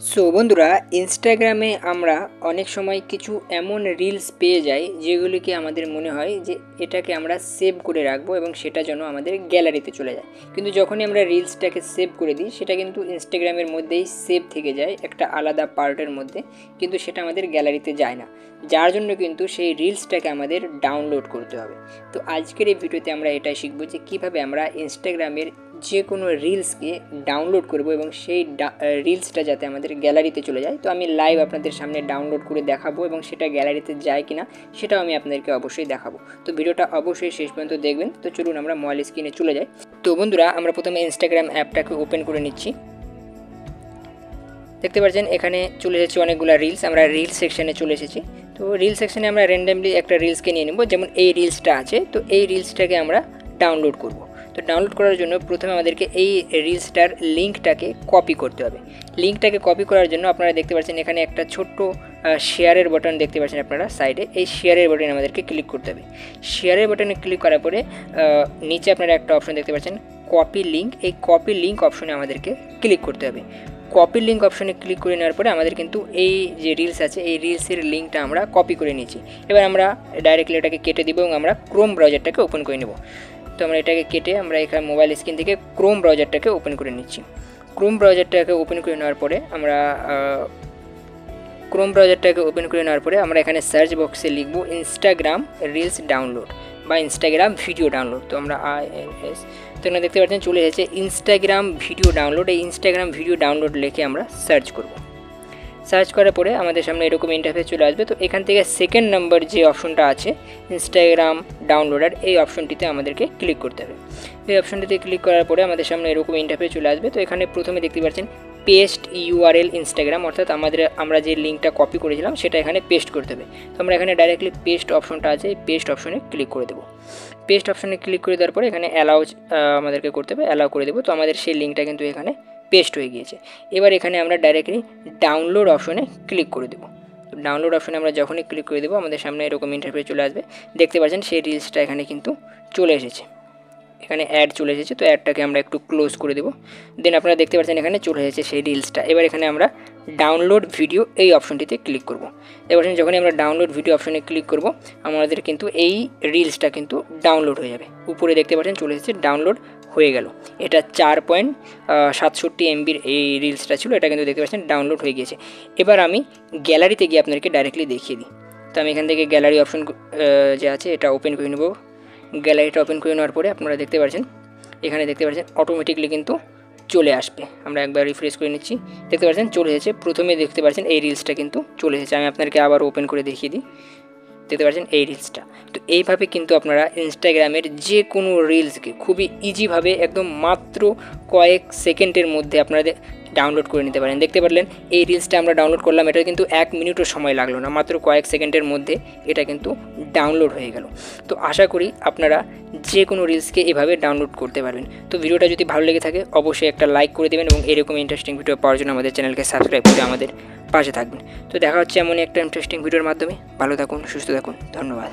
So বন্ধুরা, ইনস্টাগ্রামে আমরা অনেক সময় কিছু এমন রিলস পেয়ে যাই যেগুলিকে আমাদের মনে হয় যে এটাকে আমরা সেভ করে রাখবো এবং সেটা যেন আমাদের গ্যালারিতে চলে যায়। কিন্তু যখনই আমরা রিলসটাকে সেভ করে দিই সেটা কিন্তু ইনস্টাগ্রামের মধ্যেই সেভ থেকে যায় একটা আলাদা পার্টের মধ্যে, কিন্তু সেটা আমাদের গ্যালারিতে যায় না, যার জন্য কিন্তু সেই রিলসটাকে আমাদের ডাউনলোড করতে হবে। তো আজকের এই ভিডিওতে আমরা এটাই শিখবো যে কীভাবে আমরা ইনস্টাগ্রামের যে কোনো রিলসকে ডাউনলোড করব এবং সেই রিলসটা যাতে আমাদের গ্যালারিতে চলে যায়। তো আমি লাইভ আপনাদের সামনে ডাউনলোড করে দেখাবো এবং সেটা গ্যালারিতে যায় কিনা সেটাও আমি আপনাদেরকে অবশ্যই দেখাবো। তো ভিডিওটা অবশ্যই শেষ পর্যন্ত দেখবেন। তো চলুন আমরা মোবাইল স্ক্রিনে চলে যাই। তো বন্ধুরা, আমরা প্রথমে ইনস্টাগ্রাম অ্যাপটাকে ওপেন করে নিচ্ছি। দেখতে পাচ্ছেন এখানে চলে এসেছে অনেকগুলো রিলস। আমরা রিলস সেকশানে চলে এসেছি। তো রিলস সেকশানে আমরা র্যান্ডামলি একটা রিলসকে নিয়ে নেব, যেমন এই রিলসটা আছে। তো এই রিলসটাকে আমরা ডাউনলোড করব। তো ডাউনলোড করার জন্য প্রথমে আমাদেরকে এই রিলসটার লিঙ্কটাকে কপি করতে হবে। লিঙ্কটাকে কপি করার জন্য আপনারা দেখতে পাচ্ছেন এখানে একটা ছোট্ট শেয়ারের বাটন দেখতে পাচ্ছেন আপনারা সাইডে। এই শেয়ারের বাটনে আমাদেরকে ক্লিক করতে হবে। শেয়ারের বাটনে ক্লিক করার পরে নিচে আপনারা একটা অপশন দেখতে পাচ্ছেন কপি লিঙ্ক। এই কপি লিঙ্ক অপশনে আমাদেরকে ক্লিক করতে হবে। কপি লিঙ্ক অপশনে ক্লিক করে নেওয়ার পরে আমাদের কিন্তু এই যে রিলস আছে এই রিলসের লিঙ্কটা আমরা কপি করে নিয়েছি। এবার আমরা ডাইরেক্টলি এটাকে কেটে দিব এবং আমরা ক্রোম ব্রাউজারটাকে ওপেন করে নেব। তো আমরা এটাকে কেটে আমরা এখানে মোবাইল স্ক্রিন থেকে ক্রোম ব্রাউজারটাকে ওপেন করে নিচ্ছি। ক্রোম ব্রাউজারটাকে ওপেন করে নেওয়ার পরে আমরা এখানে সার্চ বক্সে লিখব ইনস্টাগ্রাম রিলস ডাউনলোড বা ইনস্টাগ্রাম ভিডিও ডাউনলোড। তো আমরা তো এখানে দেখতে পাচ্ছেন চলে এসেছে ইনস্টাগ্রাম ভিডিও ডাউনলোড। এই ইনস্টাগ্রাম ভিডিও ডাউনলোড লিখে আমরা সার্চ করব। সার্চ করার পরে আমাদের সামনে এরকম ইন্টারফেস চলে আসবে। তো এখান থেকে সেকেন্ড নাম্বার যে অপশনটা আছে ইনস্টাগ্রাম ডাউনলোডার, এই অপশনটিতে আমাদেরকে ক্লিক করতে হবে। এই অপশনটিতে ক্লিক করার পরে আমাদের সামনে এরকম ইন্টারফেস চলে আসবে। তো এখানে প্রথমে দেখতে পাচ্ছেন পেস্ট ইউআরএল ইনস্টাগ্রাম, অর্থাৎ আমরা যে লিঙ্কটা কপি করেছিলাম সেটা এখানে পেস্ট করতে হবে। তো আমরা এখানে ডাইরেক্টলি পেস্ট অপশনটা আছে, এই পেস্ট অপশনে ক্লিক করে দেবো। পেস্ট অপশনে ক্লিক করে দেওয়ার পরে এখানে অ্যালাউ আমাদেরকে করতে হবে, অ্যালাউ করে দেবো। তো আমাদের সেই লিঙ্কটা কিন্তু এখানে পেস্ট হয়ে গিয়েছে। এবার এখানে আমরা ডাইরেক্টলি ডাউনলোড অপশনে ক্লিক করে দেবো। তো ডাউনলোড অপশনে আমরা যখনই ক্লিক করে দেবো আমাদের সামনে এরকম ইন্টারফেস চলে আসবে। দেখতে পাচ্ছেন সেই রিলসটা এখানে কিন্তু চলে এসেছে, এখানে অ্যাড চলে এসেছে। তো অ্যাডটাকে আমরা একটু ক্লোজ করে দেবো। দেন আপনারা দেখতে পাচ্ছেন এখানে চলে এসেছে সেই রিলসটা। এবার এখানে আমরা ডাউনলোড ভিডিও এই অপশনটিতে ক্লিক করব। এবার যখনই আমরা ডাউনলোড ভিডিও অপশনে ক্লিক করব আমাদের কিন্তু এই রিলসটা কিন্তু ডাউনলোড হয়ে যাবে। উপরে দেখতে পাচ্ছেন চলে এসেছে ডাউনলোড হয়ে গেল। এটা 4.67 MBর এই রিলসটা ছিল, এটা কিন্তু দেখতে পাচ্ছেন ডাউনলোড হয়ে গিয়েছে। এবার আমি গ্যালারিতে গিয়ে আপনাদেরকে ডাইরেক্টলি দেখিয়ে দিই। তো আমি এখান থেকে গ্যালারি অপশন যে আছে এটা ওপেন করে নেব। গ্যালারিটা ওপেন করে নেওয়ার পরে আপনারা দেখতে পাচ্ছেন এখানে দেখতে পাচ্ছেন অটোমেটিকলি কিন্তু চলে আসবে। আমরা একবার রিফ্রেশ করে নিচ্ছি, দেখতে পাচ্ছেন চলে এসেছে। প্রথমে দেখতে পাচ্ছেন এই রিলসটা কিন্তু চলে এসেছে। আমি আপনাদেরকে আবার ওপেন করে দেখিয়ে দিই, দেখতে পাচ্ছেন এই রিলসটা। তো এইভাবে কিন্তু আপনারা ইনস্টাগ্রামের যে কোনো রিলসকে খুবই ইজিভাবে একদম মাত্র কয়েক সেকেন্ডের মধ্যে আপনাদের ডাউনলোড করে নিতে পারেন। দেখতে পারলেন এই রিলসটা আমরা ডাউনলোড করলাম, এটা কিন্তু 1 মিনিটও সময় লাগলো না, মাত্র কয়েক সেকেন্ডের মধ্যে এটা কিন্তু ডাউনলোড হয়ে গেল। তো আশা করি আপনারা যে কোনো রিলসকে এভাবে ডাউনলোড করতে পারবেন। তো ভিডিওটা যদি ভালো লেগে থাকে অবশ্যই একটা লাইক করে দেবেন এবং এরকম ইন্টারেস্টিং ভিডিও পাওয়ার জন্য আমাদের চ্যানেলকে সাবস্ক্রাইব করে আমাদের পাশে থাকবেন। তো দেখা হচ্ছে এমনই একটা ইন্টারেস্টিং ভিডিওর মাধ্যমে। ভালো থাকুন, সুস্থ থাকুন, ধন্যবাদ।